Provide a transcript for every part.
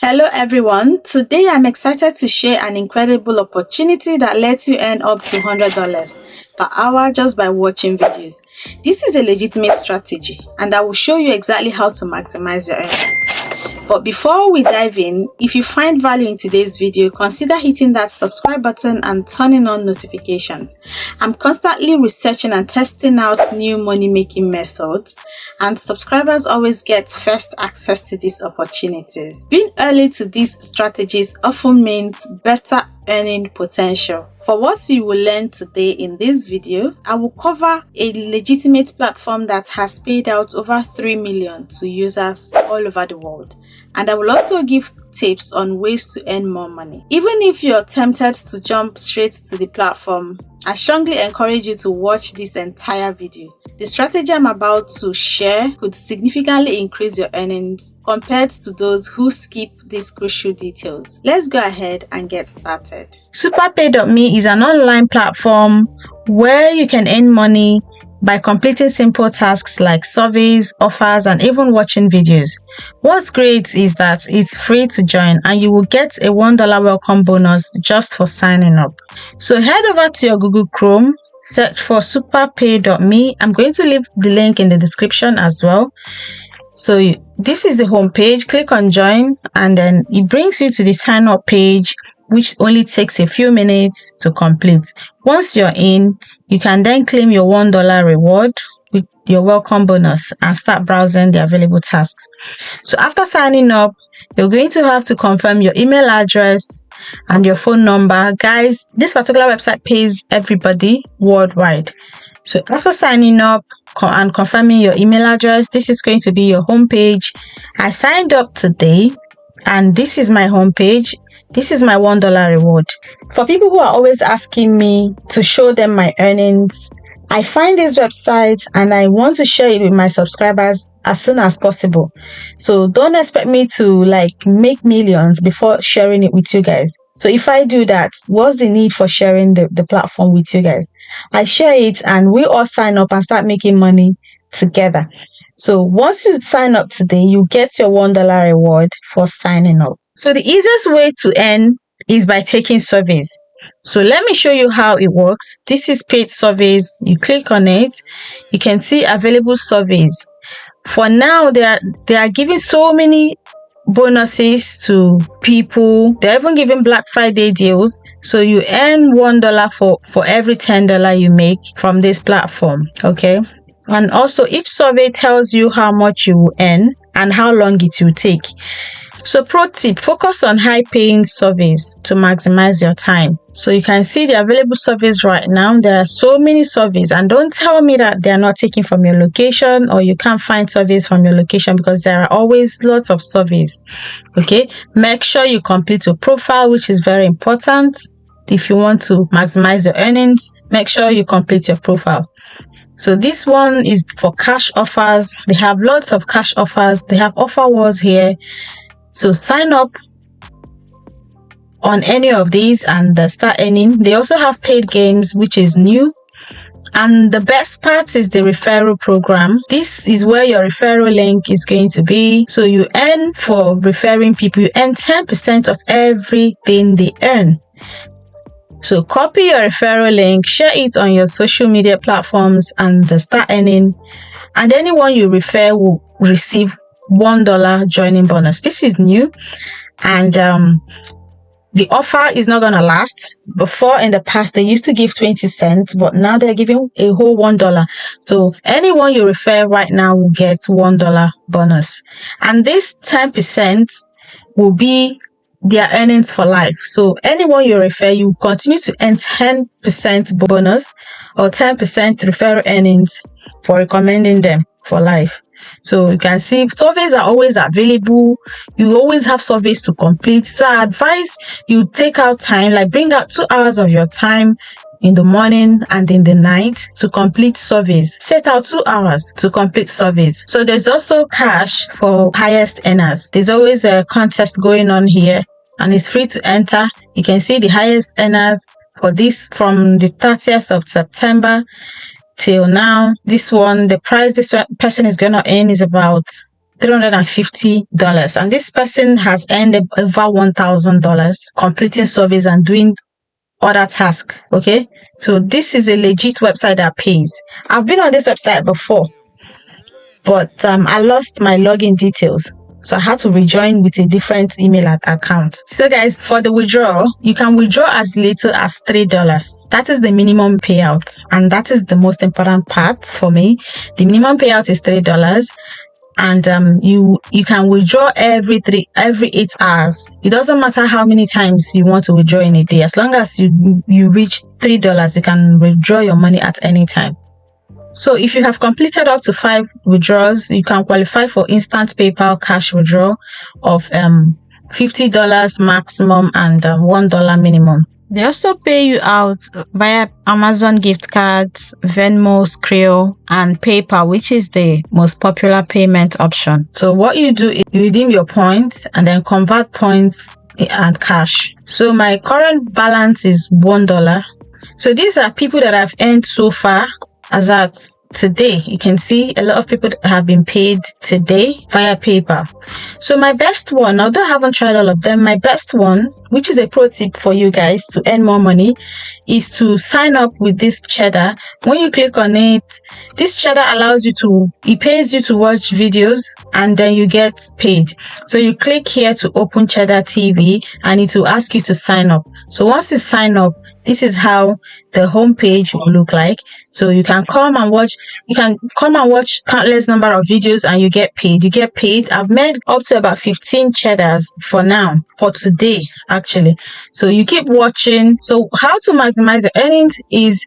Hello everyone, today I'm excited to share an incredible opportunity that lets you earn up to $100 per hour just by watching videos. This is a legitimate strategy and I will show you exactly how to maximize your earnings. But before we dive in, if you find value in today's video, consider hitting that subscribe button and turning on notifications. I'm constantly researching and testing out new money-making methods, and subscribers always get first access to these opportunities. Being early to these strategies often means better earning potential. For what you will learn today in this video, I will cover a legitimate platform that has paid out over 3 million to users all over the world. And I will also give tips on ways to earn more money. Even if you're tempted to jump straight to the platform, I strongly encourage you to watch this entire video. The strategy I'm about to share could significantly increase your earnings compared to those who skip these crucial details. Let's go ahead and get started. Superpay.me is an online platform where you can earn money by completing simple tasks like surveys, offers, and even watching videos. What's great is that it's free to join and you will get a $1 welcome bonus just for signing up. So head over to your Google Chrome, search for superpay.me. I'm going to leave the link in the description as well. So this is the home page. Click on join and then it brings you to the sign up page, which only takes a few minutes to complete. Once you're in, you can then claim your $1 reward with your welcome bonus and start browsing the available tasks. So after signing up, you're going to have to confirm your email address and your phone number. Guys, this particular website pays everybody worldwide. So after signing up and confirming your email address, this is going to be your home page. I signed up today and this is my home page. This is my $1 reward. For people who are always asking me to show them my earnings, I find this website and I want to share it with my subscribers as soon as possible. So don't expect me to make millions before sharing it with you guys. So if I do that, what's the need for sharing the platform with you guys? I share it and we all sign up and start making money together. So once you sign up today, you get your $1 reward for signing up. So the easiest way to earn is by taking surveys. So let me show you how it works. This is paid surveys. You click on it. You can see available surveys. For now, they are giving so many bonuses to people. They're even giving Black Friday deals. So you earn $1 for every $10 you make from this platform. Okay. And also each survey tells you how much you will earn and how long it will take. So pro tip, focus on high paying surveys to maximize your time. So you can see the available surveys right now. There are so many surveys, and don't tell me that they are not taken from your location or you can't find surveys from your location, because there are always lots of surveys. Okay, make sure you complete your profile, which is very important. If you want to maximize your earnings, make sure you complete your profile. So this one is for cash offers. They have lots of cash offers. They have offer walls here. So sign up on any of these and start earning. They also have paid games, which is new. And the best part is the referral program. This is where your referral link is going to be. So you earn for referring people. You earn 10% of everything they earn. So copy your referral link, share it on your social media platforms and start earning. And anyone you refer will receive $1 joining bonus. This is new, and the offer is not gonna last. Before, in the past, they used to give 20 cents, but now they're giving a whole $1. So anyone you refer right now will get $1 bonus, and this 10% will be their earnings for life. So anyone you refer, you continue to earn 10% bonus or 10% referral earnings for recommending them for life. So you can see surveys are always available. You always have surveys to complete. So I advise you take out time, bring out 2 hours of your time in the morning and in the night to complete surveys. Set out 2 hours to complete surveys. So there's also cash for highest earners. There's always a contest going on here and it's free to enter. You can see the highest earners for this from the 30th of September till now. This one, the price this person is going to earn is about $350, and this person has earned over $1,000 completing surveys and doing other tasks. Okay, so this is a legit website that pays. I've been on this website before, but I lost my login details, so I had to rejoin with a different email account. So guys, for the withdrawal, you can withdraw as little as $3. That is the minimum payout, and that is the most important part for me. The minimum payout is $3, and you can withdraw every 8 hours. It doesn't matter how many times you want to withdraw in a day. As long as you reach $3, you can withdraw your money at any time. So if you have completed up to 5 withdrawals, you can qualify for instant PayPal cash withdrawal of $50 maximum and $1 minimum. They also pay you out via Amazon gift cards, Venmo, Skrill, and PayPal, which is the most popular payment option. So what you do is you redeem your points and then convert points and cash. So my current balance is $1. So these are people that I've earned so far as at today. You can see a lot of people have been paid today via PayPal. So my best one, although I haven't tried all of them, my best one, which is a pro tip for you guys to earn more money, is to sign up with this Cheddar. When you click on it, this Cheddar allows you to, it pays you to watch videos and then you get paid. So you click here to open Cheddar TV and it will ask you to sign up. So once you sign up, this is how the home page will look like. So you can come and watch countless number of videos and you get paid. I've made up to about 15 Cheddars for now, for today actually. So you keep watching. So how to maximize your earnings is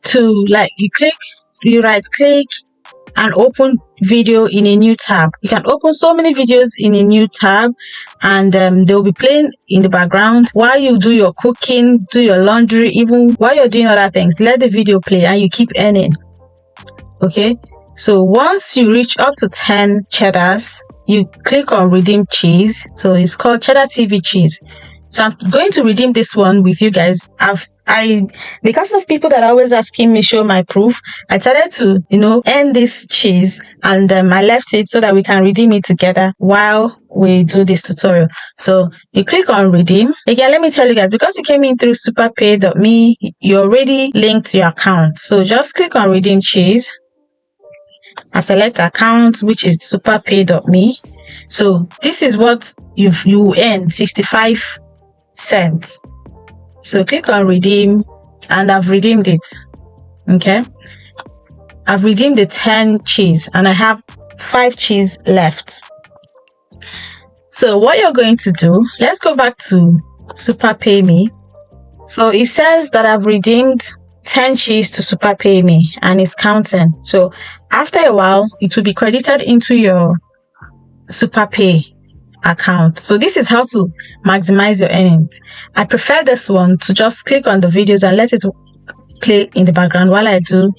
to you right click and open video in a new tab. You can open so many videos in a new tab, and they'll be playing in the background while you do your cooking, do your laundry, even while you're doing other things. Let the video play and you keep earning. Okay, so once you reach up to 10 Cheddars, you click on redeem cheese. So it's called Cheddar TV cheese. So I'm going to redeem this one with you guys. Because of people that are always asking me show my proof, I decided to earn this cheese, and I left it so that we can redeem it together while we do this tutorial. So you click on redeem. Again, let me tell you guys, because you came in through superpay.me, you're already linked to your account. So just click on redeem cheese and select account, which is superpay.me. So this is what you earn, 65 cents. So click on redeem, and I've redeemed it. Okay, I've redeemed the 10 cheese and I have 5 cheese left. So what you're going to do, let's go back to SuperPay Me. So it says that I've redeemed 10 cheese to SuperPay Me and it's counting. So after a while, it will be credited into your SuperPay account. So this is how to maximize your earnings. I prefer this one to just click on the videos and let it play in the background while I do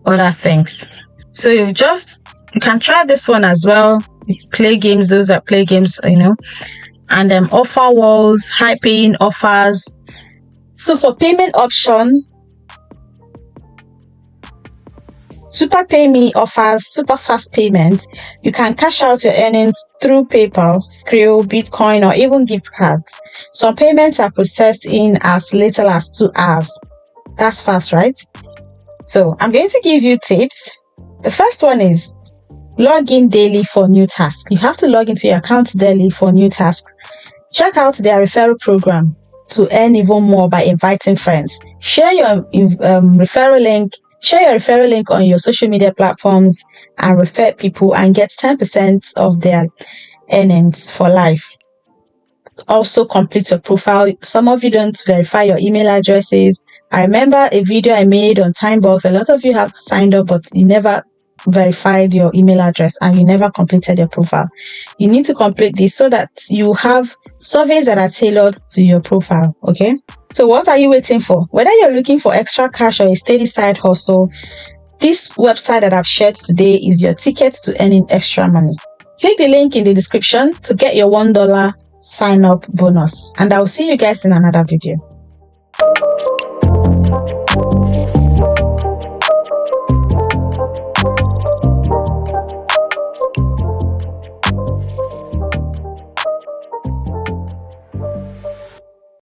other things. So you can try this one as well. You play games, those that play games, and offer walls, high paying offers. So for payment option, SuperPay Me offers super fast payment. You can cash out your earnings through PayPal, Skrill, Bitcoin, or even gift cards. Some payments are processed in as little as 2 hours. That's fast, right? So I'm going to give you tips. The first one is log in daily for new tasks. You have to log into your account daily for new tasks. Check out their referral program to earn even more by inviting friends. Share your referral link. Share your referral link on your social media platforms and refer people and get 10% of their earnings for life. Also complete your profile. Some of you don't verify your email addresses. I remember a video I made on Timebox. A lot of you have signed up, but you never verified your email address and you never completed your profile. You need to complete this so that you have surveys that are tailored to your profile. Okay, so what are you waiting for? Whether you're looking for extra cash or a steady side hustle, this website that I've shared today is your ticket to earning extra money. Click the link in the description to get your $1 sign up bonus, and I'll see you guys in another video.